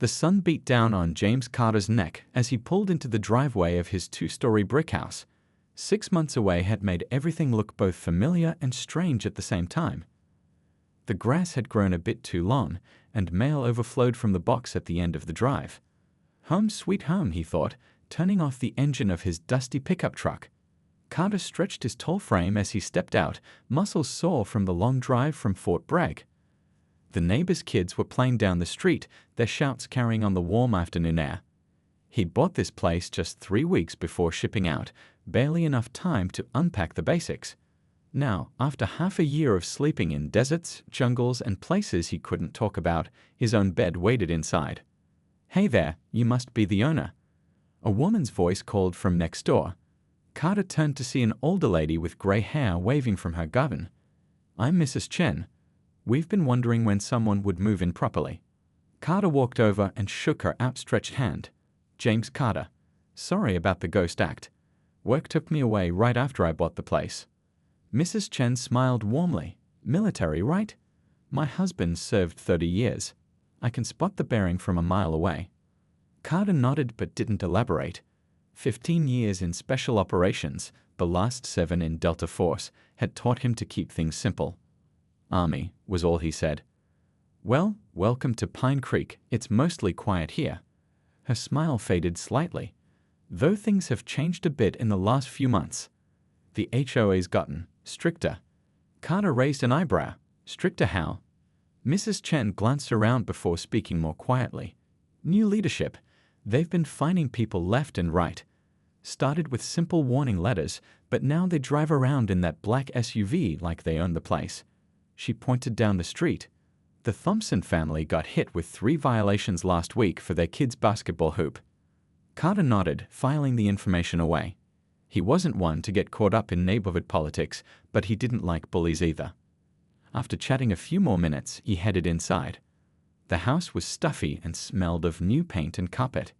The sun beat down on James Carter's neck as he pulled into the driveway of his two-story brick house. 6 months away had made everything look both familiar and strange at the same time. The grass had grown a bit too long, and mail overflowed from the box at the end of the drive. Home sweet home, he thought, turning off the engine of his dusty pickup truck. Carter stretched his tall frame as he stepped out, muscles sore from the long drive from Fort Bragg. The neighbors' kids were playing down the street, their shouts carrying on the warm afternoon air. He'd bought this place just 3 weeks before shipping out, barely enough time to unpack the basics. Now, after half a year of sleeping in deserts, jungles, and places he couldn't talk about, his own bed waited inside. "Hey there, you must be the owner." A woman's voice called from next door. Carter turned to see an older lady with gray hair waving from her garden. "I'm Mrs. Chen. We've been wondering when someone would move in properly." Carter walked over and shook her outstretched hand. "James Carter. Sorry about the ghost act. Work took me away right after I bought the place." Mrs. Chen smiled warmly. "Military, right? My husband served 30 years. I can spot the bearing from a mile away." Carter nodded but didn't elaborate. 15 years in special operations, the last 7 in Delta Force, had taught him to keep things simple. "Army," was all he said. "Well, welcome to Pine Creek. It's mostly quiet here." Her smile faded slightly. "Though things have changed a bit in the last few months. The HOA's gotten stricter." Carter raised an eyebrow. "Stricter how?" Mrs. Chen glanced around before speaking more quietly. "New leadership. They've been fining people left and right. Started with simple warning letters, but now they drive around in that black SUV like they own the place." She pointed down the street. "The Thompson family got hit with 3 violations last week for their kid's basketball hoop." Carter nodded, filing the information away. He wasn't one to get caught up in neighborhood politics, but he didn't like bullies either. After chatting a few more minutes, he headed inside. The house was stuffy and smelled of new paint and carpet.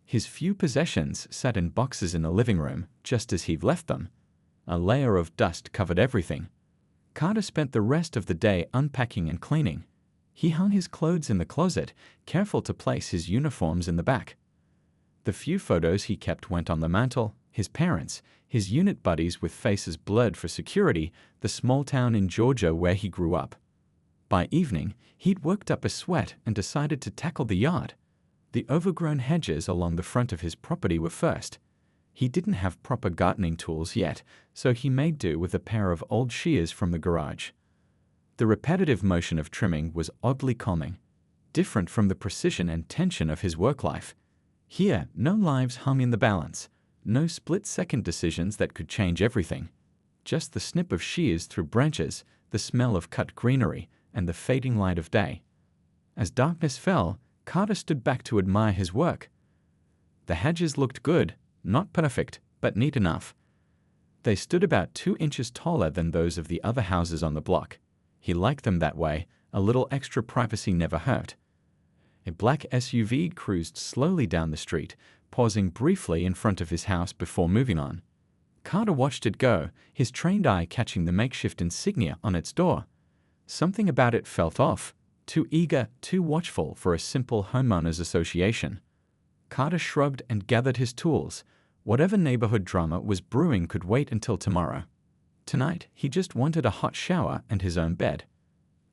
His few possessions sat in boxes in the living room, just as he'd left them. A layer of dust covered everything. Carter spent the rest of the day unpacking and cleaning. He hung his clothes in the closet, careful to place his uniforms in the back. The few photos he kept went on the mantel: his parents, his unit buddies with faces blurred for security, the small town in Georgia where he grew up. By evening, he'd worked up a sweat and decided to tackle the yard. The overgrown hedges along the front of his property were first. He didn't have proper gardening tools yet, so he made do with a pair of old shears from the garage. The repetitive motion of trimming was oddly calming, different from the precision and tension of his work life. Here, no lives hung in the balance, no split-second decisions that could change everything. Just the snip of shears through branches, the smell of cut greenery, and the fading light of day. As darkness fell, Carter stood back to admire his work. The hedges looked good, not perfect, but neat enough. They stood about 2 inches taller than those of the other houses on the block. He liked them that way. A little extra privacy never hurt. A black SUV cruised slowly down the street, pausing briefly in front of his house before moving on. Carter watched it go, his trained eye catching the makeshift insignia on its door. Something about it felt off, too eager, too watchful for a simple homeowners association. Carter shrugged and gathered his tools. Whatever neighborhood drama was brewing could wait until tomorrow. Tonight, he just wanted a hot shower and his own bed.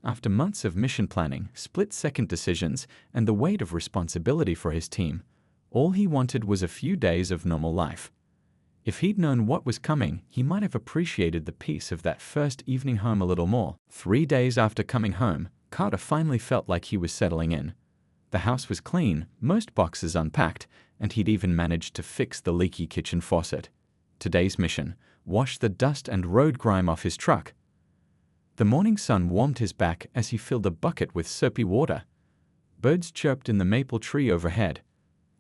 After months of mission planning, split-second decisions, and the weight of responsibility for his team, all he wanted was a few days of normal life. If he'd known what was coming, he might have appreciated the peace of that first evening home a little more. 3 days after coming home, Carter finally felt like he was settling in. The house was clean, most boxes unpacked, and he'd even managed to fix the leaky kitchen faucet. Today's mission: wash the dust and road grime off his truck. The morning sun warmed his back as he filled a bucket with soapy water. Birds chirped in the maple tree overhead.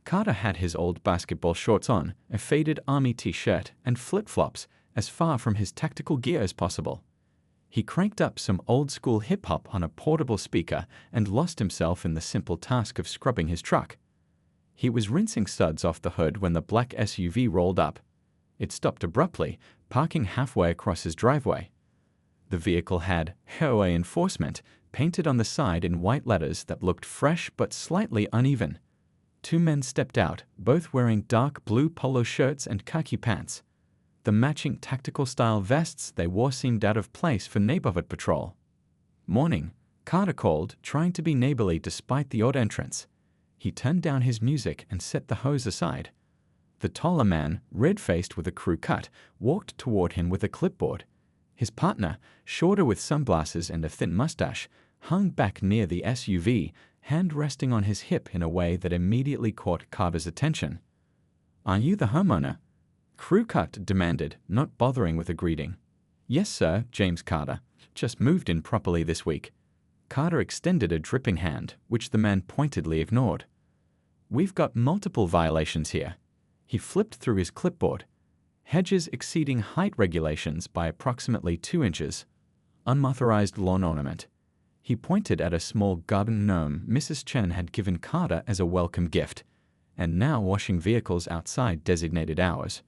Carter had his old basketball shorts on, a faded army t-shirt, and flip-flops, as far from his tactical gear as possible. He cranked up some old-school hip-hop on a portable speaker and lost himself in the simple task of scrubbing his truck. He was rinsing suds off the hood when the black SUV rolled up. It stopped abruptly, parking halfway across his driveway. The vehicle had HOA enforcement, painted on the side in white letters that looked fresh but slightly uneven. Two men stepped out, both wearing dark blue polo shirts and khaki pants. The matching tactical-style vests they wore seemed out of place for neighborhood patrol. "Morning," Carter called, trying to be neighborly despite the odd entrance. He turned down his music and set the hose aside. The taller man, red-faced with a crew cut, walked toward him with a clipboard. His partner, shorter with sunglasses and a thin mustache, hung back near the SUV, hand resting on his hip in a way that immediately caught Carter's attention. "Are you the homeowner?" Crew cut demanded, not bothering with a greeting. "Yes, sir, James Carter. Just moved in properly this week." Carter extended a dripping hand, which the man pointedly ignored. "We've got multiple violations here." He flipped through his clipboard. Hedges exceeding height regulations by approximately 2 inches. Unauthorized lawn ornament. He pointed at a small garden gnome Mrs. Chen had given Carter as a welcome gift, and now washing vehicles outside designated hours.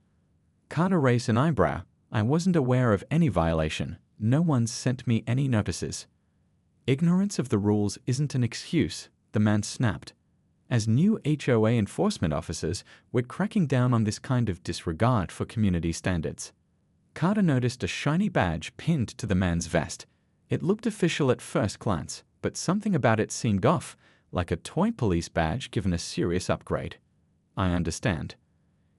Carter raised an eyebrow. "I wasn't aware of any violation. No one's sent me any notices." "Ignorance of the rules isn't an excuse," the man snapped. "As new HOA enforcement officers, we're cracking down on this kind of disregard for community standards." Carter noticed a shiny badge pinned to the man's vest. It looked official at first glance, but something about it seemed off, like a toy police badge given a serious upgrade. "I understand.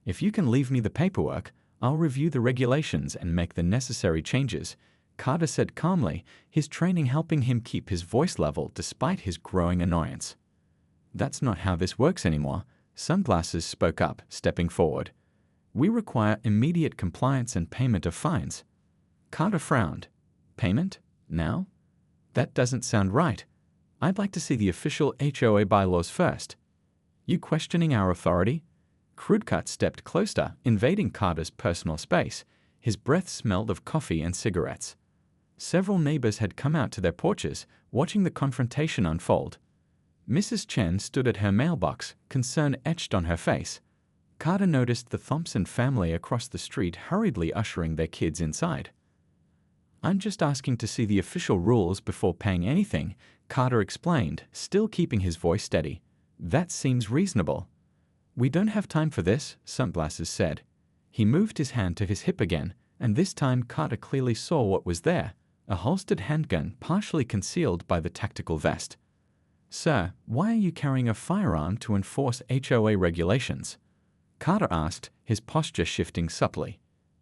If you can leave me the paperwork, I'll review the regulations and make the necessary changes," Carter said calmly, his training helping him keep his voice level despite his growing annoyance. "That's not how this works anymore," Sunglasses spoke up, stepping forward. "We require immediate compliance and payment of fines." Carter frowned. "Payment? Now? That doesn't sound right. I'd like to see the official HOA bylaws first." "You questioning our authority?" Crudcut stepped closer, invading Carter's personal space. His breath smelled of coffee and cigarettes. Several neighbors had come out to their porches, watching the confrontation unfold. Mrs. Chen stood at her mailbox, concern etched on her face. Carter noticed the Thompson family across the street hurriedly ushering their kids inside. "I'm just asking to see the official rules before paying anything," Carter explained, still keeping his voice steady. "That seems reasonable." "We don't have time for this," Sunglasses said. He moved his hand to his hip again, and this time Carter clearly saw what was there, a holstered handgun partially concealed by the tactical vest. "Sir, why are you carrying a firearm to enforce HOA regulations?" Carter asked, his posture shifting subtly.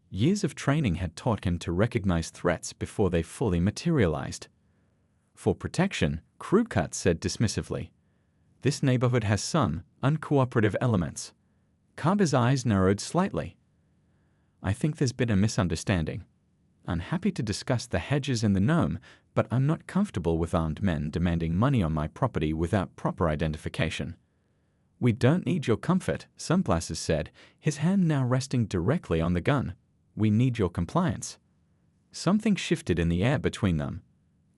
Years of training had taught him to recognize threats before they fully materialized. "For protection," Crewcut said dismissively. "This neighborhood has some uncooperative elements." Carter's eyes narrowed slightly. "I think there's been a misunderstanding. I'm happy to discuss the hedges and the gnome, but I'm not comfortable with armed men demanding money on my property without proper identification." "We don't need your comfort," Sunglasses said, his hand now resting directly on the gun. "We need your compliance." Something shifted in the air between them.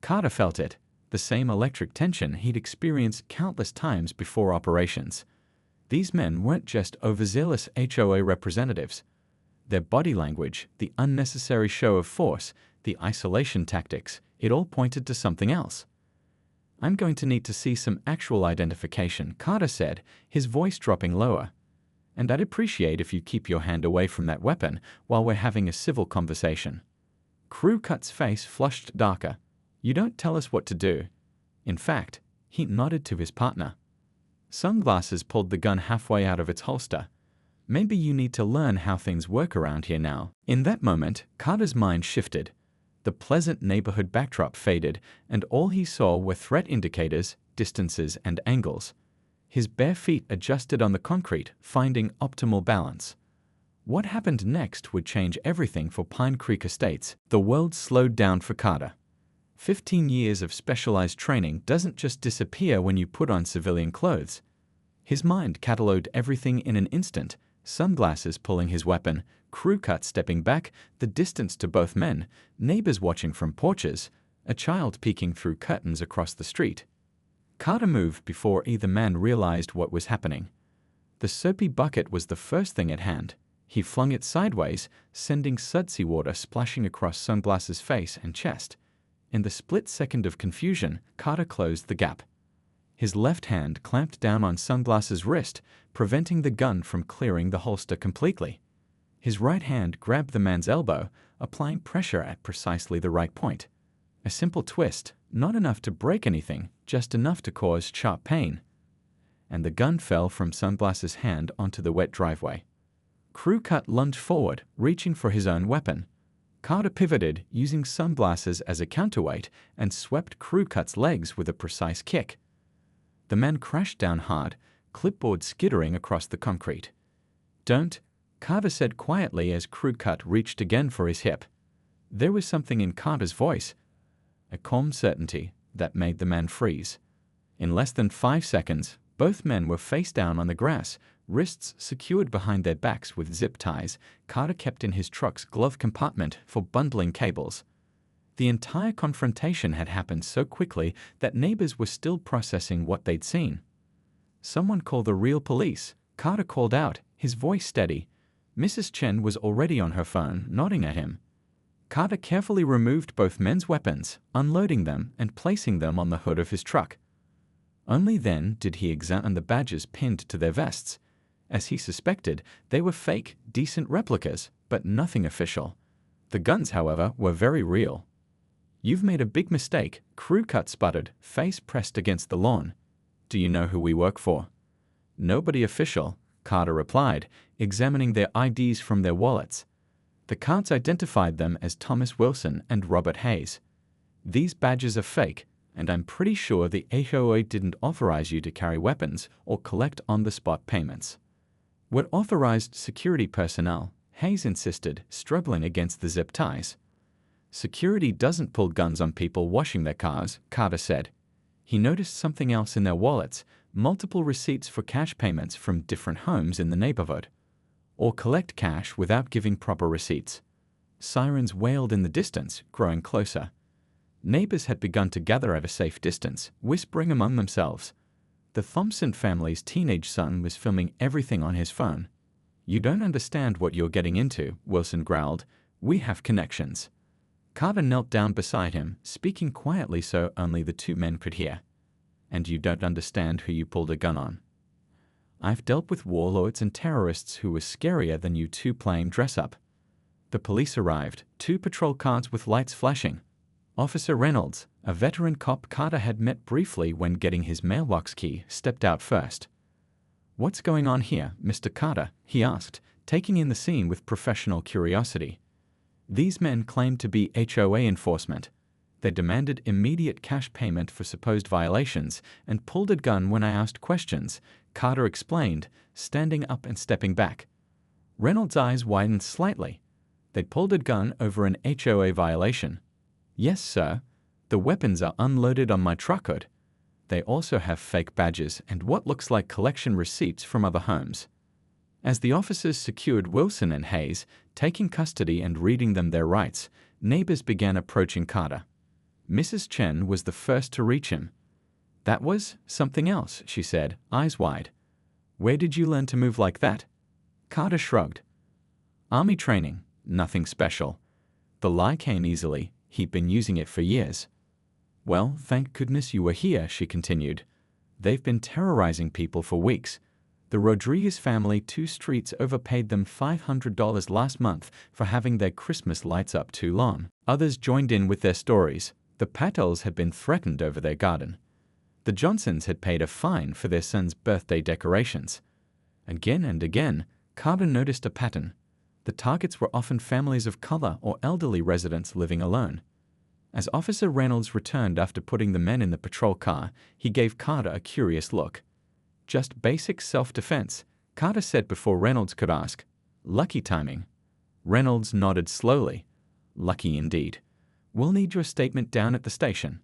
Carter felt it, the same electric tension he'd experienced countless times before operations. These men weren't just overzealous HOA representatives. Their body language, the unnecessary show of force, the isolation tactics, it all pointed to something else. "I'm going to need to see some actual identification," Carter said, his voice dropping lower. "And I'd appreciate if you keep your hand away from that weapon while we're having a civil conversation." Crewcut's face flushed darker. "You don't tell us what to do." In fact, he nodded to his partner. Sunglasses pulled the gun halfway out of its holster. "Maybe you need to learn how things work around here now." In that moment, Carter's mind shifted. The pleasant neighborhood backdrop faded, and all he saw were threat indicators, distances, and angles. His bare feet adjusted on the concrete, finding optimal balance. What happened next would change everything for Pine Creek Estates. The world slowed down for Carter. 15 years of specialized training doesn't just disappear when you put on civilian clothes. His mind catalogued everything in an instant, Sunglasses pulling his weapon, Crewcut stepping back, the distance to both men, neighbors watching from porches, a child peeking through curtains across the street. Carter moved before either man realized what was happening. The soapy bucket was the first thing at hand. He flung it sideways, sending sudsy water splashing across Sunglasses' face and chest. In the split second of confusion, Carter closed the gap. His left hand clamped down on Sunglass's wrist, preventing the gun from clearing the holster completely. His right hand grabbed the man's elbow, applying pressure at precisely the right point. A simple twist, not enough to break anything, just enough to cause sharp pain. And the gun fell from Sunglass's hand onto the wet driveway. Crew Cut lunged forward, reaching for his own weapon. Carter pivoted, using Sunglasses as a counterweight, and swept Crew Cut's legs with a precise kick. The man crashed down hard, clipboard skittering across the concrete. "Don't," Carter said quietly as Crew Cut reached again for his hip. There was something in Carter's voice, a calm certainty, that made the man freeze. In less than 5 seconds, both men were face down on the grass, wrists secured behind their backs with zip ties Carter kept in his truck's glove compartment for bundling cables. The entire confrontation had happened so quickly that neighbors were still processing what they'd seen. "Someone call the real police," Carter called out, his voice steady. Mrs. Chen was already on her phone, nodding at him. Carter carefully removed both men's weapons, unloading them and placing them on the hood of his truck. Only then did he examine the badges pinned to their vests. As he suspected, they were fake, decent replicas, but nothing official. The guns, however, were very real. "You've made a big mistake," Crew Cut sputtered, face pressed against the lawn. "Do you know who we work for?" "Nobody official," Carter replied, examining their IDs from their wallets. The cards identified them as Thomas Wilson and Robert Hayes. "These badges are fake, and I'm pretty sure the HOA didn't authorize you to carry weapons or collect on-the-spot payments." "We're authorized security personnel," Hayes insisted, struggling against the zip ties. "Security doesn't pull guns on people washing their cars," Carter said. He noticed something else in their wallets, multiple receipts for cash payments from different homes in the neighborhood. "Or collect cash without giving proper receipts." Sirens wailed in the distance, growing closer. Neighbors had begun to gather at a safe distance, whispering among themselves. The Thompson family's teenage son was filming everything on his phone. "You don't understand what you're getting into," Wilson growled. "We have connections." Carter knelt down beside him, speaking quietly so only the two men could hear. "And you don't understand who you pulled a gun on." "I've dealt with warlords and terrorists who were scarier than you two playing dress-up." The police arrived, 2 patrol cars with lights flashing. Officer Reynolds, a veteran cop Carter had met briefly when getting his mailbox key, stepped out first. "What's going on here, Mr. Carter?" he asked, taking in the scene with professional curiosity. These men claimed to be HOA enforcement. They demanded immediate cash payment for supposed violations and pulled a gun when I asked questions, Carter explained, standing up and stepping back. Reynolds' eyes widened slightly. "They'd pulled a gun over an HOA violation." "Yes, sir. The weapons are unloaded on my truck hood. They also have fake badges and what looks like collection receipts from other homes." As the officers secured Wilson and Hayes, taking custody and reading them their rights, neighbors began approaching Carter. Mrs. Chen was the first to reach him. "That was something else," she said, eyes wide. "Where did you learn to move like that?" Carter shrugged. "Army training, nothing special." The lie came easily. He'd been using it for years. "Well, thank goodness you were here," she continued. "They've been terrorizing people for weeks. The Rodriguez family 2 streets overpaid them $500 last month for having their Christmas lights up too long." Others joined in with their stories. The Patels had been threatened over their garden. The Johnsons had paid a fine for their son's birthday decorations. Again and again, Carter noticed a pattern. The targets were often families of color or elderly residents living alone. As Officer Reynolds returned after putting the men in the patrol car, he gave Carter a curious look. "Just basic self-defense," Carter said before Reynolds could ask. "Lucky timing." Reynolds nodded slowly. "Lucky indeed. We'll need your statement down at the station."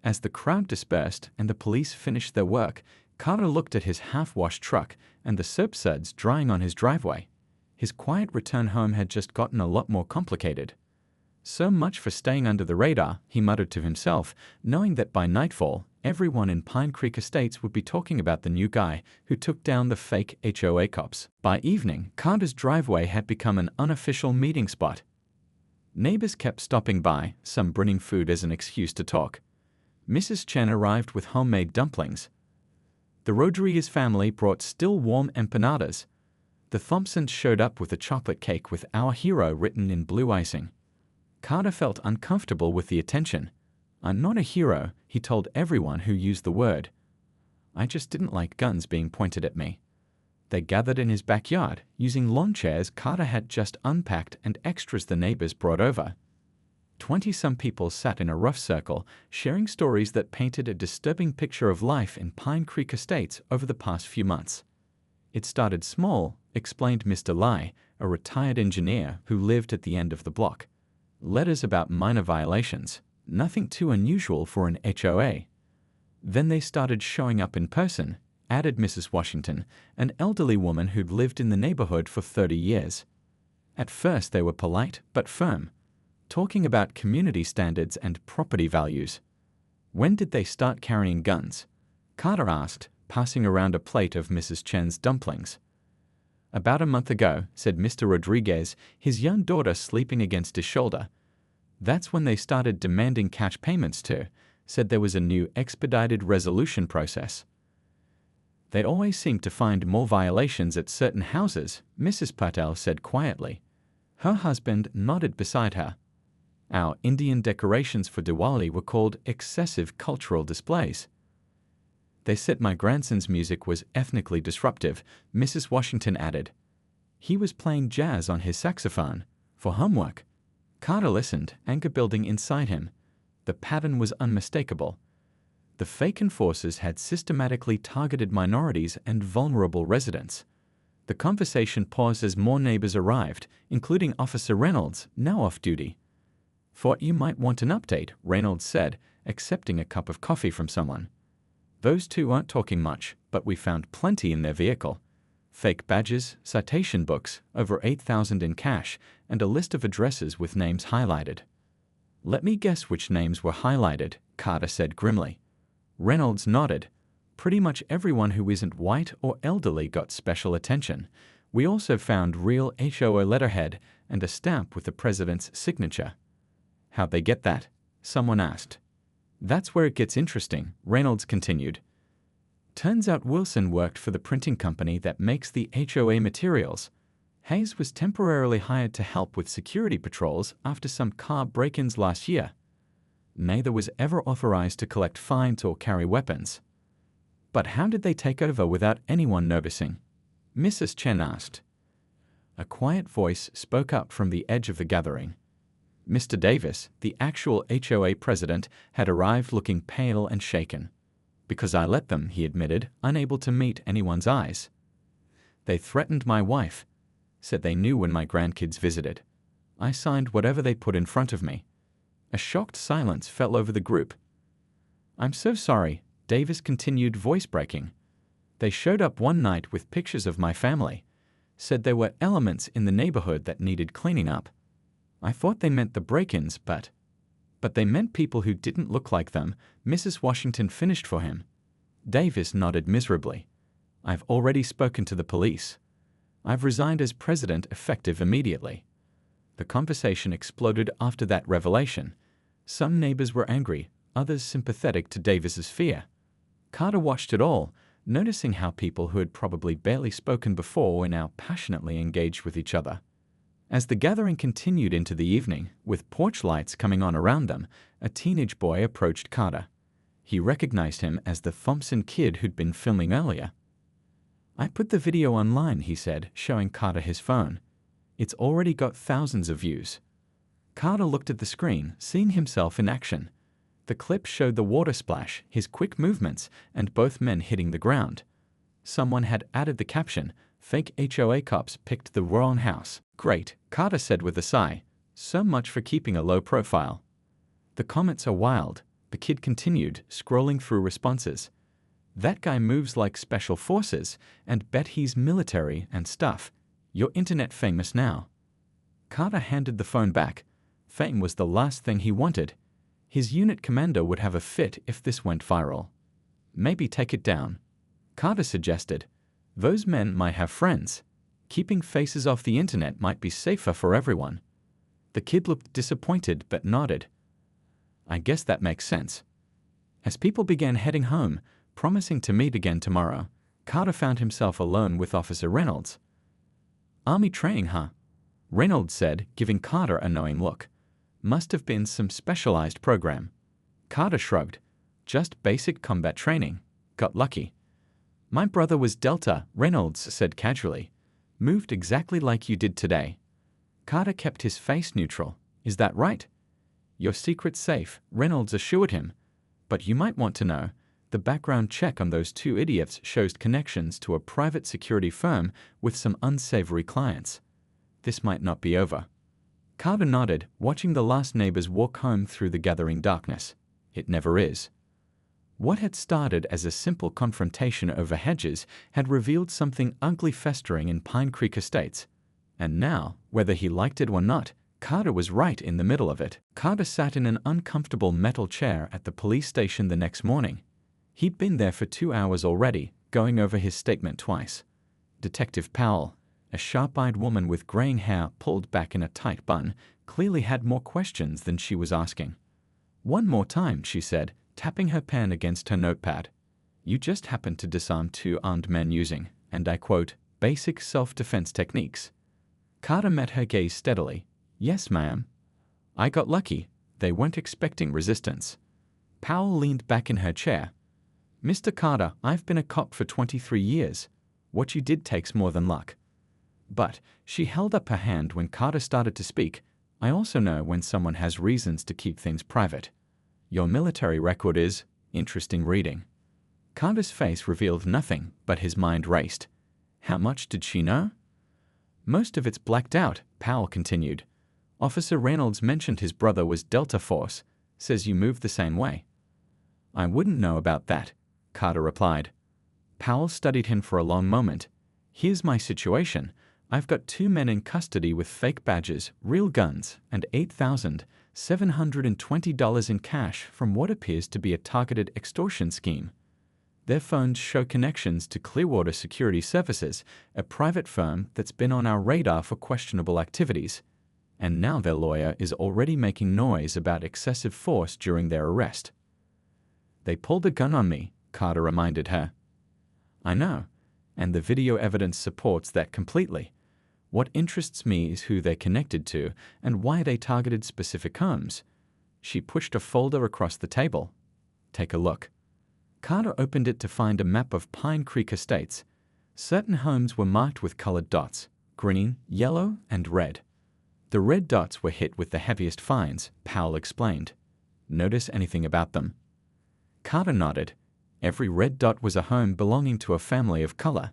As the crowd dispersed and the police finished their work, Carter looked at his half-washed truck and the soap suds drying on his driveway. His quiet return home had just gotten a lot more complicated. "So much for staying under the radar," he muttered to himself, knowing that by nightfall, everyone in Pine Creek Estates would be talking about the new guy who took down the fake HOA cops. By evening, Carter's driveway had become an unofficial meeting spot. Neighbors kept stopping by, some bringing food as an excuse to talk. Mrs. Chen arrived with homemade dumplings. The Rodriguez family brought still warm empanadas. The Thompsons showed up with a chocolate cake with "Our Hero" written in blue icing. Carter felt uncomfortable with the attention. "I'm not a hero," he told everyone who used the word. "I just didn't like guns being pointed at me." They gathered in his backyard, using lawn chairs Carter had just unpacked and extras the neighbors brought over. 20-some people sat in a rough circle, sharing stories that painted a disturbing picture of life in Pine Creek Estates over the past few months. "It started small," explained Mr. Lai, a retired engineer who lived at the end of the block. "Letters about minor violations, nothing too unusual for an HOA. Then they started showing up in person," added Mrs. Washington, an elderly woman who'd lived in the neighborhood for 30 years. "At first they were polite but firm, talking about community standards and property values." "When did they start carrying guns?" Carter asked, passing around a plate of Mrs. Chen's dumplings. "About a month ago," said Mr. Rodriguez, his young daughter sleeping against his shoulder. "That's when they started demanding cash payments too," said there was a new expedited resolution process. "They always seem to find more violations at certain houses," Mrs. Patel said quietly. Her husband nodded beside her. "Our Indian decorations for Diwali were called excessive cultural displays. They said my grandson's music was ethnically disruptive," Mrs. Washington added. "He was playing jazz on his saxophone for homework." Carter listened, anger building inside him. The pattern was unmistakable. The fake enforcers had systematically targeted minorities and vulnerable residents. The conversation paused as more neighbors arrived, including Officer Reynolds, now off duty. "Thought you might want an update," Reynolds said, accepting a cup of coffee from someone. "Those two aren't talking much, but we found plenty in their vehicle. Fake badges, citation books, over $8,000 in cash, and a list of addresses with names highlighted." "Let me guess which names were highlighted," Carter said grimly. Reynolds nodded. "Pretty much everyone who isn't white or elderly got special attention. We also found real HOA letterhead and a stamp with the president's signature." "How'd they get that?" someone asked. "That's where it gets interesting," Reynolds continued. "Turns out Wilson worked for the printing company that makes the HOA materials. Hayes was temporarily hired to help with security patrols after some car break-ins last year. Neither was ever authorized to collect fines or carry weapons." "But how did they take over without anyone noticing?" Mrs. Chen asked. A quiet voice spoke up from the edge of the gathering. Mr. Davis, the actual HOA president, had arrived looking pale and shaken. "Because I let them," he admitted, unable to meet anyone's eyes. "They threatened my wife. Said they knew when my grandkids visited. I signed whatever they put in front of me." A shocked silence fell over the group. "I'm so sorry," Davis continued, voice breaking. "They showed up one night with pictures of my family. Said there were elements in the neighborhood that needed cleaning up. I thought they meant the break-ins, but they meant people who didn't look like them," Mrs. Washington finished for him. Davis nodded miserably. "I've already spoken to the police. I've resigned as president effective immediately." The conversation exploded after that revelation. Some neighbors were angry, others sympathetic to Davis's fear. Carter watched it all, noticing how people who had probably barely spoken before were now passionately engaged with each other. As the gathering continued into the evening, with porch lights coming on around them, a teenage boy approached Carter. He recognized him as the Thompson kid who'd been filming earlier. "I put the video online," he said, showing Carter his phone. "It's already got thousands of views." Carter looked at the screen, seeing himself in action. The clip showed the water splash, his quick movements, and both men hitting the ground. Someone had added the caption, "Fake HOA cops picked the wrong house." "Great," Carter said with a sigh. "So much for keeping a low profile." "The comments are wild," the kid continued, scrolling through responses. "That guy moves like special forces, and bet he's military and stuff. You're internet famous now." Carter handed the phone back. Fame was the last thing he wanted. His unit commander would have a fit if this went viral. "Maybe take it down," Carter suggested. "Those men might have friends. Keeping faces off the internet might be safer for everyone." The kid looked disappointed but nodded. I guess that makes sense. As people began heading home, promising to meet again tomorrow, Carter found himself alone with Officer Reynolds. Army training, huh? Reynolds said, giving Carter a knowing look. Must have been some specialized program. Carter shrugged. Just basic combat training. Got lucky. My brother was Delta, Reynolds said casually. Moved exactly like you did today. Carter kept his face neutral. Is that right? Your secret's safe, Reynolds assured him. But you might want to know, the background check on those two idiots shows connections to a private security firm with some unsavory clients. This might not be over. Carter nodded, watching the last neighbors walk home through the gathering darkness. It never is. What had started as a simple confrontation over hedges had revealed something ugly festering in Pine Creek Estates. And now, whether he liked it or not, Carter was right in the middle of it. Carter sat in an uncomfortable metal chair at the police station the next morning. He'd been there for 2 hours already, going over his statement twice. Detective Powell, a sharp-eyed woman with graying hair pulled back in a tight bun, clearly had more questions than she was asking. One more time, she said, tapping her pen against her notepad. You just happened to disarm 2 armed men using, and I quote, basic self-defense techniques. Carter met her gaze steadily. Yes, ma'am. I got lucky. They weren't expecting resistance. Powell leaned back in her chair. Mr. Carter, I've been a cop for 23 years. What you did takes more than luck. But she held up her hand when Carter started to speak. I also know when someone has reasons to keep things private. Your military record is interesting reading. Carter's face revealed nothing, but his mind raced. How much did she know? Most of it's blacked out, Powell continued. Officer Reynolds mentioned his brother was Delta Force, says you moved the same way. I wouldn't know about that, Carter replied. Powell studied him for a long moment. Here's my situation. I've got 2 men in custody with fake badges, real guns, and $8,720 in cash from what appears to be a targeted extortion scheme. Their phones show connections to Clearwater Security Services, a private firm that's been on our radar for questionable activities. And now their lawyer is already making noise about excessive force during their arrest. They pulled a gun on me, Carter reminded her. I know, and the video evidence supports that completely. What interests me is who they're connected to and why they targeted specific homes. She pushed a folder across the table. Take a look. Carter opened it to find a map of Pine Creek Estates. Certain homes were marked with colored dots, green, yellow, and red. The red dots were hit with the heaviest fines, Powell explained. Notice anything about them? Carter nodded. Every red dot was a home belonging to a family of color.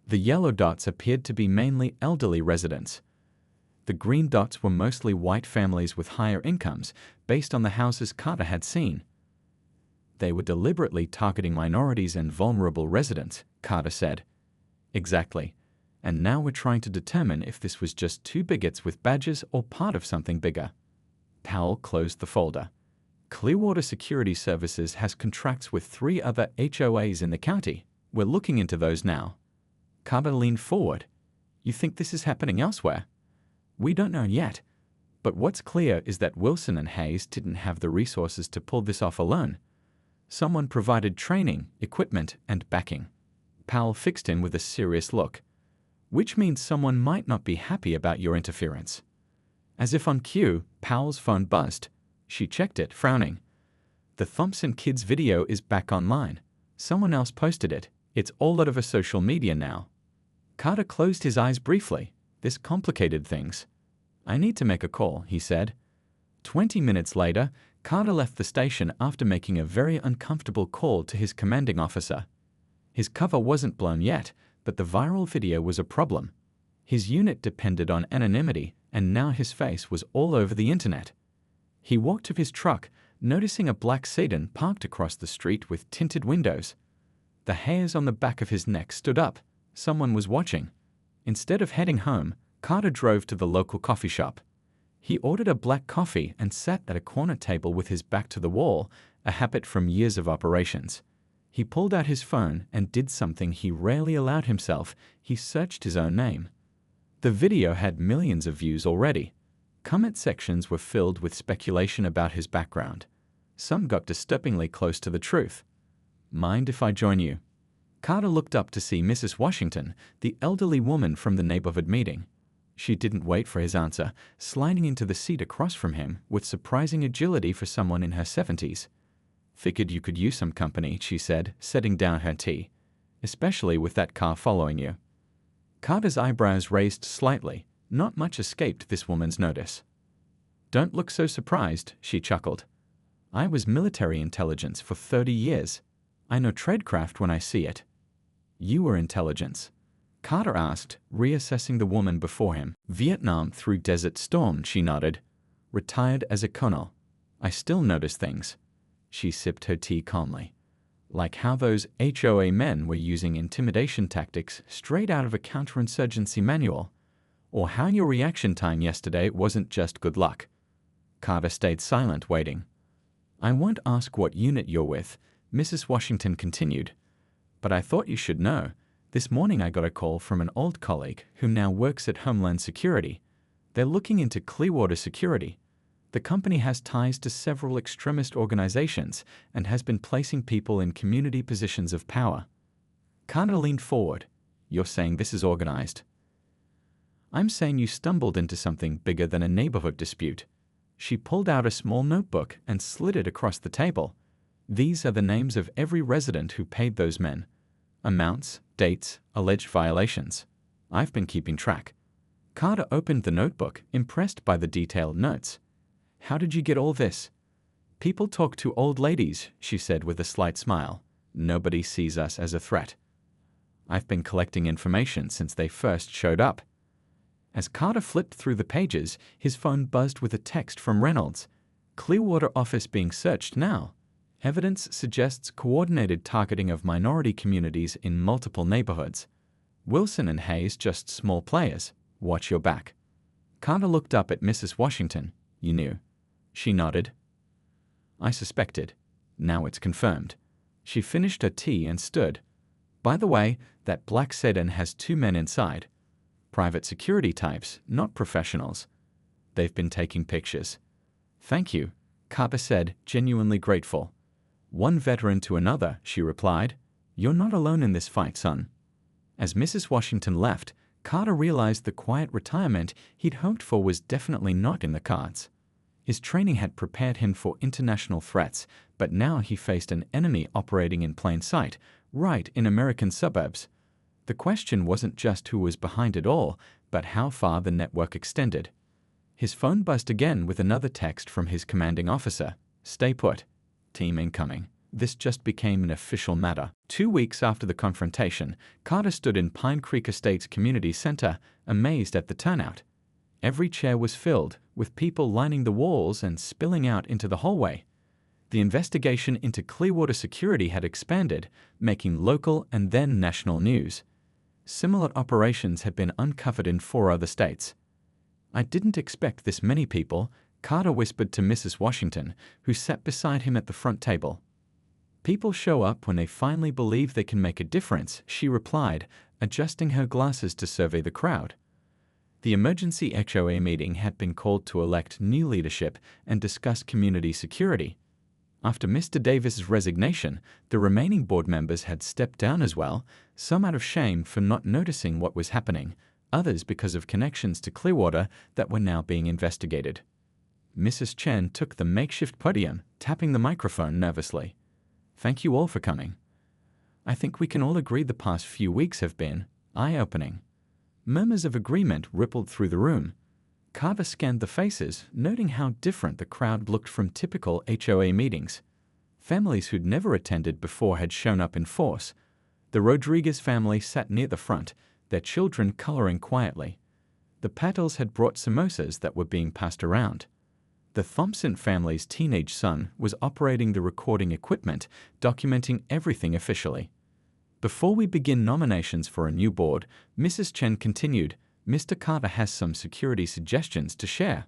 The yellow dots appeared to be mainly elderly residents. The green dots were mostly white families with higher incomes, based on the houses Carter had seen. They were deliberately targeting minorities and vulnerable residents, Carter said. Exactly. And now we're trying to determine if this was just 2 bigots with badges or part of something bigger. Powell closed the folder. Clearwater Security Services has contracts with 3 other HOAs in the county. We're looking into those now. Carter leaned forward. You think this is happening elsewhere? We don't know yet. But what's clear is that Wilson and Hayes didn't have the resources to pull this off alone. Someone provided training, equipment, and backing. Powell fixed him with a serious look. Which means someone might not be happy about your interference. As if on cue, Powell's phone buzzed. She checked it, frowning. The Thompson kids video is back online. Someone else posted it. It's all over social media now. Carter closed his eyes briefly. This complicated things. I need to make a call, he said. 20 minutes later, Carter left the station after making a very uncomfortable call to his commanding officer. His cover wasn't blown yet, but the viral video was a problem. His unit depended on anonymity, and now his face was all over the internet. He walked to his truck, noticing a black sedan parked across the street with tinted windows. The hairs on the back of his neck stood up. Someone was watching. Instead of heading home, Carter drove to the local coffee shop. He ordered a black coffee and sat at a corner table with his back to the wall, a habit from years of operations. He pulled out his phone and did something he rarely allowed himself. He searched his own name. The video had millions of views already. Comment sections were filled with speculation about his background. Some got disturbingly close to the truth. "Mind if I join you?" Carter looked up to see Mrs. Washington, the elderly woman from the neighborhood meeting. She didn't wait for his answer, sliding into the seat across from him with surprising agility for someone in her 70s. "Figured you could use some company," she said, setting down her tea. "Especially with that car following you." Carter's eyebrows raised slightly. Not much escaped this woman's notice. "Don't look so surprised," she chuckled. "I was military intelligence for 30 years. I know tradecraft when I see it." "You were intelligence?" Carter asked, reassessing the woman before him. "Vietnam through Desert Storm," she nodded. "Retired as a colonel. I still notice things." She sipped her tea calmly. "Like how those HOA men were using intimidation tactics straight out of a counterinsurgency manual. Or how your reaction time yesterday wasn't just good luck." Carter stayed silent, waiting. "I won't ask what unit you're with," Mrs. Washington continued. "But I thought you should know. This morning I got a call from an old colleague who now works at Homeland Security. They're looking into Clearwater security. The company has ties to several extremist organizations and has been placing people in community positions of power." Carter leaned forward. "You're saying this is organized?" "I'm saying you stumbled into something bigger than a neighborhood dispute." She pulled out a small notebook and slid it across the table. "These are the names of every resident who paid those men. Amounts, dates, alleged violations. I've been keeping track." Carter opened the notebook, impressed by the detailed notes. "How did you get all this?" "People talk to old ladies," she said with a slight smile. "Nobody sees us as a threat. I've been collecting information since they first showed up." As Carter flipped through the pages, his phone buzzed with a text from Reynolds. "Clearwater office being searched now. Evidence suggests coordinated targeting of minority communities in multiple neighborhoods. Wilson and Hayes just small players. Watch your back." Carter looked up at Mrs. Washington. "You knew?" She nodded. "I suspected. Now it's confirmed." She finished her tea and stood. "By the way, that black sedan has 2 men inside. Private security types, not professionals. They've been taking pictures." "Thank you," Carter said, genuinely grateful. "One veteran to another," she replied. "You're not alone in this fight, son." As Mrs. Washington left, Carter realized the quiet retirement he'd hoped for was definitely not in the cards. His training had prepared him for international threats, but now he faced an enemy operating in plain sight, right in American suburbs. The question wasn't just who was behind it all, but how far the network extended. His phone buzzed again with another text from his commanding officer. "Stay put. Team incoming." This just became an official matter. 2 weeks after the confrontation, Carter stood in Pine Creek Estates Community Center, amazed at the turnout. Every chair was filled, with people lining the walls and spilling out into the hallway. The investigation into Clearwater security had expanded, making local and then national news. Similar operations had been uncovered in 4 other states. "I didn't expect this many people," Carter whispered to Mrs. Washington, who sat beside him at the front table. "People show up when they finally believe they can make a difference," she replied, adjusting her glasses to survey the crowd. The emergency HOA meeting had been called to elect new leadership and discuss community security. After Mr. Davis's resignation, the remaining board members had stepped down as well, some out of shame for not noticing what was happening, others because of connections to Clearwater that were now being investigated. Mrs. Chen took the makeshift podium, tapping the microphone nervously. "Thank you all for coming. I think we can all agree the past few weeks have been eye-opening." Murmurs of agreement rippled through the room. Carter scanned the faces, noting how different the crowd looked from typical HOA meetings. Families who'd never attended before had shown up in force. The Rodriguez family sat near the front, their children coloring quietly. The Patels had brought samosas that were being passed around. The Thompson family's teenage son was operating the recording equipment, documenting everything officially. "Before we begin nominations for a new board," Mrs. Chen continued, "Mr. Carter has some security suggestions to share."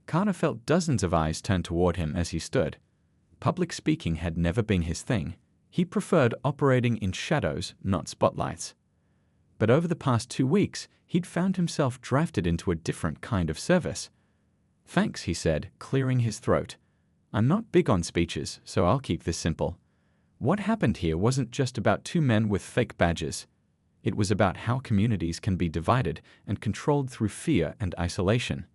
Carter felt dozens of eyes turn toward him as he stood. Public speaking had never been his thing. He preferred operating in shadows, not spotlights. But over the past 2 weeks, he'd found himself drafted into a different kind of service. "Thanks," he said, clearing his throat. "I'm not big on speeches, so I'll keep this simple. What happened here wasn't just about two men with fake badges. It was about how communities can be divided and controlled through fear and isolation."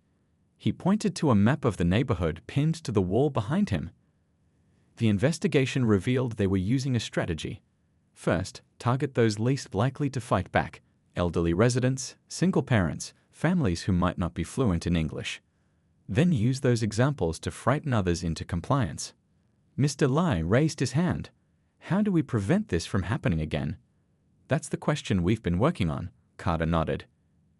He pointed to a map of the neighborhood pinned to the wall behind him. The investigation revealed they were using a strategy. First, target those least likely to fight back: elderly residents, single parents, families who might not be fluent in English. Then use those examples to frighten others into compliance. Mr. Lai raised his hand. "How do we prevent this from happening again?" "That's the question we've been working on," Carter nodded.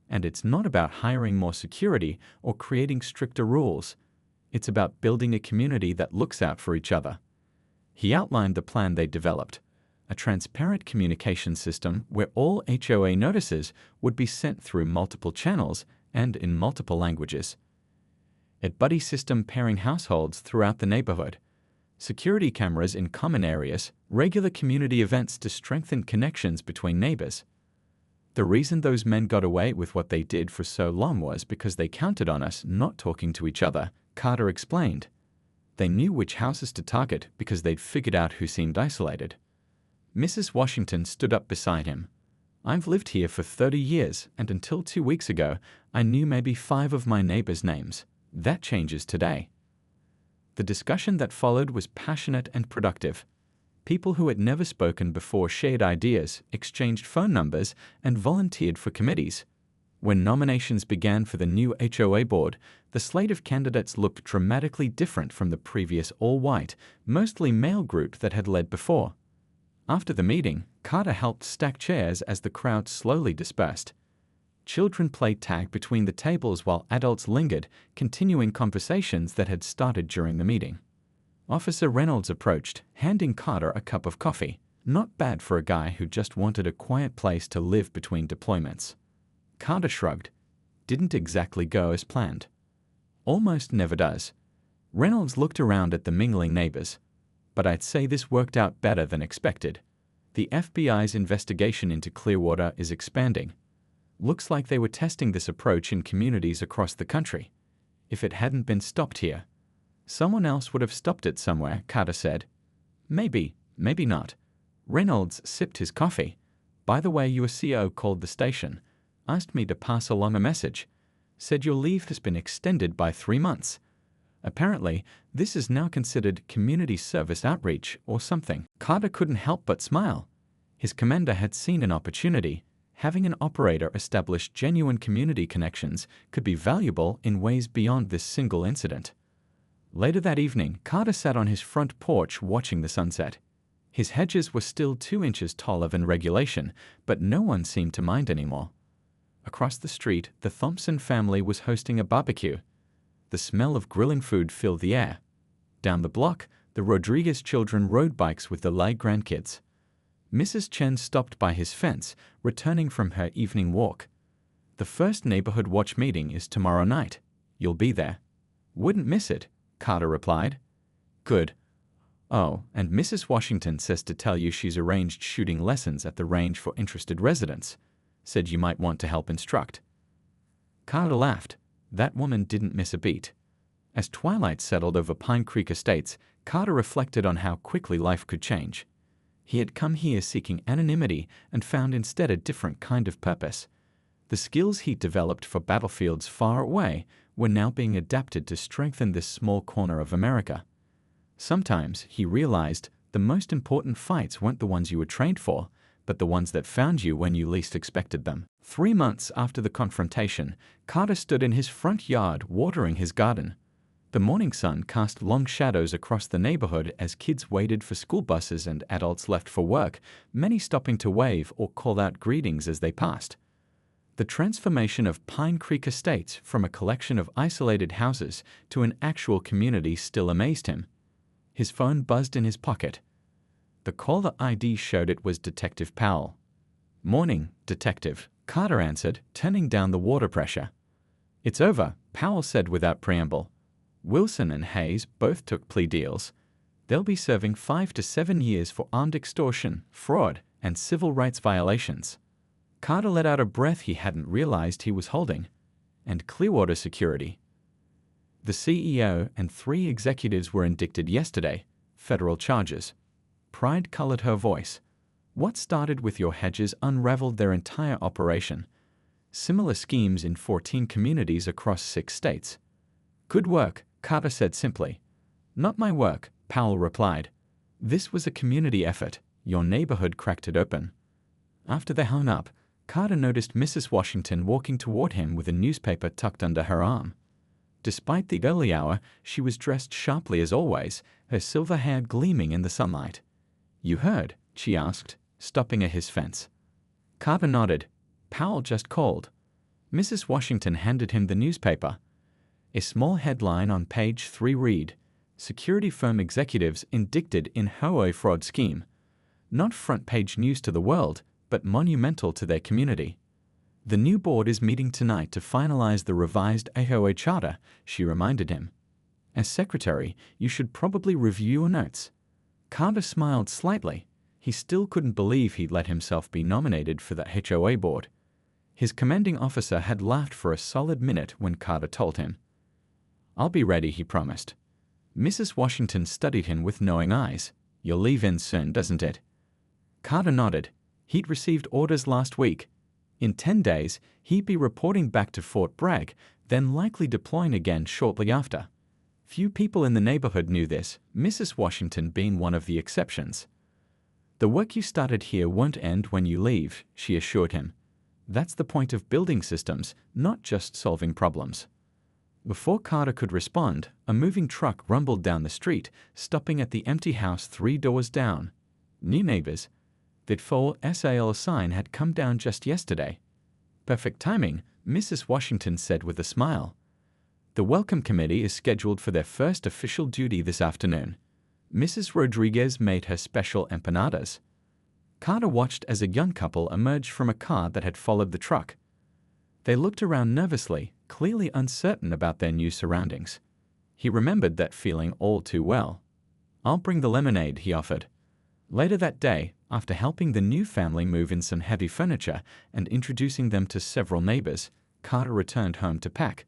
"And it's not about hiring more security or creating stricter rules. It's about building a community that looks out for each other." He outlined the plan they developed: a transparent communication system where all HOA notices would be sent through multiple channels and in multiple languages. A buddy system pairing households throughout the neighborhood. Security cameras in common areas, regular community events to strengthen connections between neighbors. "The reason those men got away with what they did for so long was because they counted on us not talking to each other," Carter explained. "They knew which houses to target because they'd figured out who seemed isolated." Mrs. Washington stood up beside him. "I've lived here for 30 years, and until 2 weeks ago, I knew maybe 5 of my neighbors' names. That changes today." The discussion that followed was passionate and productive. People who had never spoken before shared ideas, exchanged phone numbers, and volunteered for committees. When nominations began for the new HOA board, the slate of candidates looked dramatically different from the previous all-white, mostly male group that had led before. After the meeting, Carter helped stack chairs as the crowd slowly dispersed. Children played tag between the tables while adults lingered, continuing conversations that had started during the meeting. Officer Reynolds approached, handing Carter a cup of coffee. Not bad for a guy who just wanted a quiet place to live between deployments. Carter shrugged. "Didn't exactly go as planned." "Almost never does." Reynolds looked around at the mingling neighbors. "But I'd say this worked out better than expected. The FBI's investigation into Clearwater is expanding. Looks like they were testing this approach in communities across the country. If it hadn't been stopped here, someone else would have stopped it somewhere," Carter said. "Maybe, maybe not." Reynolds sipped his coffee. "By the way, your CO called the station, asked me to pass along a message. Said your leave has been extended by 3 months. Apparently, this is now considered community service outreach or something." Carter couldn't help but smile. His commander had seen an opportunity. Having an operator establish genuine community connections could be valuable in ways beyond this single incident. Later that evening, Carter sat on his front porch watching the sunset. His hedges were still 2 inches taller than regulation, but no one seemed to mind anymore. Across the street, the Thompson family was hosting a barbecue. The smell of grilling food filled the air. Down the block, the Rodriguez children rode bikes with the Lai grandkids. Mrs. Chen stopped by his fence, returning from her evening walk. "The first neighborhood watch meeting is tomorrow night. You'll be there." "Wouldn't miss it," Carter replied. "Good. Oh, and Mrs. Washington says to tell you she's arranged shooting lessons at the range for interested residents. Said you might want to help instruct." Carter laughed. That woman didn't miss a beat. As twilight settled over Pine Creek Estates, Carter reflected on how quickly life could change. He had come here seeking anonymity and found instead a different kind of purpose. The skills he developed for battlefields far away were now being adapted to strengthen this small corner of America. Sometimes, he realized, the most important fights weren't the ones you were trained for, but the ones that found you when you least expected them. 3 months after the confrontation, Carter stood in his front yard watering his garden. The morning sun cast long shadows across the neighborhood as kids waited for school buses and adults left for work, many stopping to wave or call out greetings as they passed. The transformation of Pine Creek Estates from a collection of isolated houses to an actual community still amazed him. His phone buzzed in his pocket. The caller ID showed it was Detective Powell. "Morning, Detective," Carter answered, turning down the water pressure. "It's over," Powell said without preamble. "Wilson and Hayes both took plea deals. They'll be serving 5 to 7 years for armed extortion, fraud, and civil rights violations." Carter let out a breath he hadn't realized he was holding. "And Clearwater Security." The CEO and 3 executives were indicted yesterday, federal charges. Pride colored her voice. What started with your hedges unraveled their entire operation. Similar schemes in 14 communities across 6 states. Good work, Carter said simply. Not my work, Powell replied. This was a community effort. Your neighborhood cracked it open. After they hung up, Carter noticed Mrs. Washington walking toward him with a newspaper tucked under her arm. Despite the early hour, she was dressed sharply as always, her silver hair gleaming in the sunlight. You heard? She asked, stopping at his fence. Carter nodded. Powell just called. Mrs. Washington handed him the newspaper. A small headline on page 3 read, Security firm executives indicted in HOA fraud scheme. Not front-page news to the world, but monumental to their community. The new board is meeting tonight to finalize the revised HOA charter, she reminded him. As secretary, you should probably review your notes. Carter smiled slightly. He still couldn't believe he'd let himself be nominated for the HOA board. His commanding officer had laughed for a solid minute when Carter told him. I'll be ready, he promised. Mrs. Washington studied him with knowing eyes. You'll leave in soon, doesn't it? Carter nodded. He'd received orders last week. In 10 days, he'd be reporting back to Fort Bragg, then likely deploying again shortly after. Few people in the neighborhood knew this, Mrs. Washington being one of the exceptions. The work you started here won't end when you leave, she assured him. That's the point of building systems, not just solving problems. Before Carter could respond, a moving truck rumbled down the street, stopping at the empty house 3 doors down. New neighbors. That full SAL sign had come down just yesterday. Perfect timing, Mrs. Washington said with a smile. The welcome committee is scheduled for their first official duty this afternoon. Mrs. Rodriguez made her special empanadas. Carter watched as a young couple emerged from a car that had followed the truck. They looked around nervously, clearly uncertain about their new surroundings. He remembered that feeling all too well. I'll bring the lemonade, he offered. Later that day, after helping the new family move in some heavy furniture and introducing them to several neighbors, Carter returned home to pack.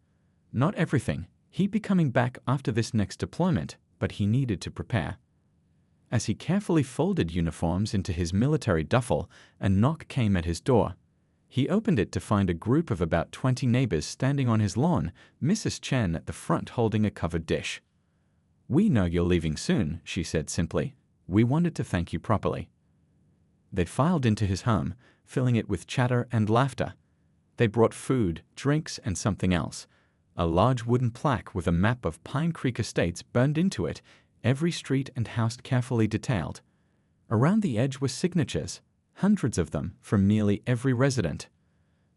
Not everything. He'd be coming back after this next deployment, but he needed to prepare. As he carefully folded uniforms into his military duffel, a knock came at his door. He opened it to find a group of about 20 neighbors standing on his lawn, Mrs. Chen at the front holding a covered dish. We know you're leaving soon, she said simply. We wanted to thank you properly. They filed into his home, filling it with chatter and laughter. They brought food, drinks, and something else. A large wooden plaque with a map of Pine Creek estates burned into it, every street and house carefully detailed. Around the edge were signatures, hundreds of them from nearly every resident.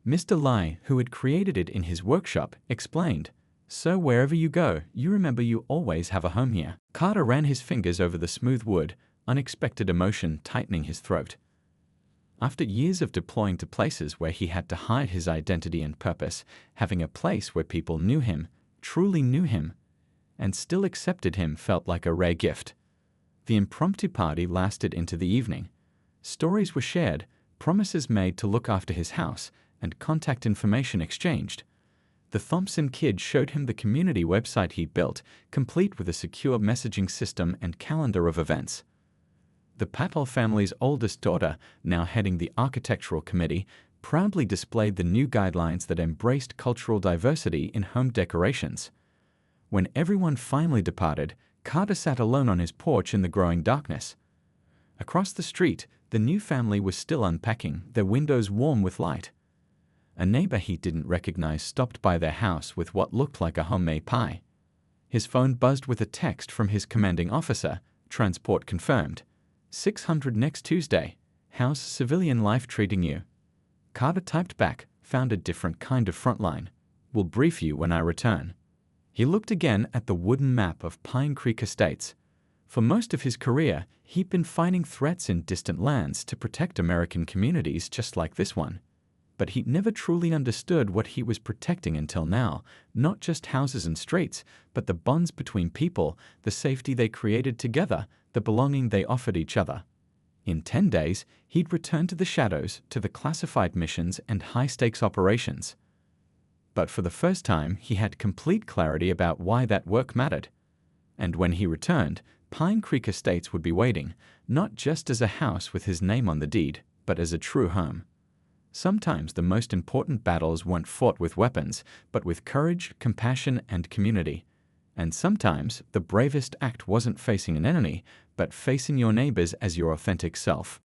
Mr. Lai, who had created it in his workshop, explained, So wherever you go, you remember you always have a home here. Carter ran his fingers over the smooth wood, unexpected emotion tightening his throat. After years of deploying to places where he had to hide his identity and purpose, having a place where people knew him, truly knew him, and still accepted him felt like a rare gift. The impromptu party lasted into the evening. Stories were shared, promises made to look after his house, and contact information exchanged. The Thompson kid showed him the community website he built, complete with a secure messaging system and calendar of events. The Patel family's oldest daughter, now heading the architectural committee, proudly displayed the new guidelines that embraced cultural diversity in home decorations. When everyone finally departed, Carter sat alone on his porch in the growing darkness. Across the street, the new family was still unpacking, their windows warm with light. A neighbor he didn't recognize stopped by their house with what looked like a homemade pie. His phone buzzed with a text from his commanding officer, transport confirmed. 600 next Tuesday. How's civilian life treating you? Carter typed back, found a different kind of frontline. Will brief you when I return. He looked again at the wooden map of Pine Creek Estates. For most of his career, he'd been fighting threats in distant lands to protect American communities just like this one. But he'd never truly understood what he was protecting until now, not just houses and streets, but the bonds between people, the safety they created together, the belonging they offered each other. In 10 days, he'd return to the shadows, to the classified missions and high-stakes operations. But for the first time, he had complete clarity about why that work mattered. And when he returned, Pine Creek Estates would be waiting, not just as a house with his name on the deed, but as a true home. Sometimes the most important battles weren't fought with weapons, but with courage, compassion, and community. And sometimes the bravest act wasn't facing an enemy, but facing your neighbors as your authentic self.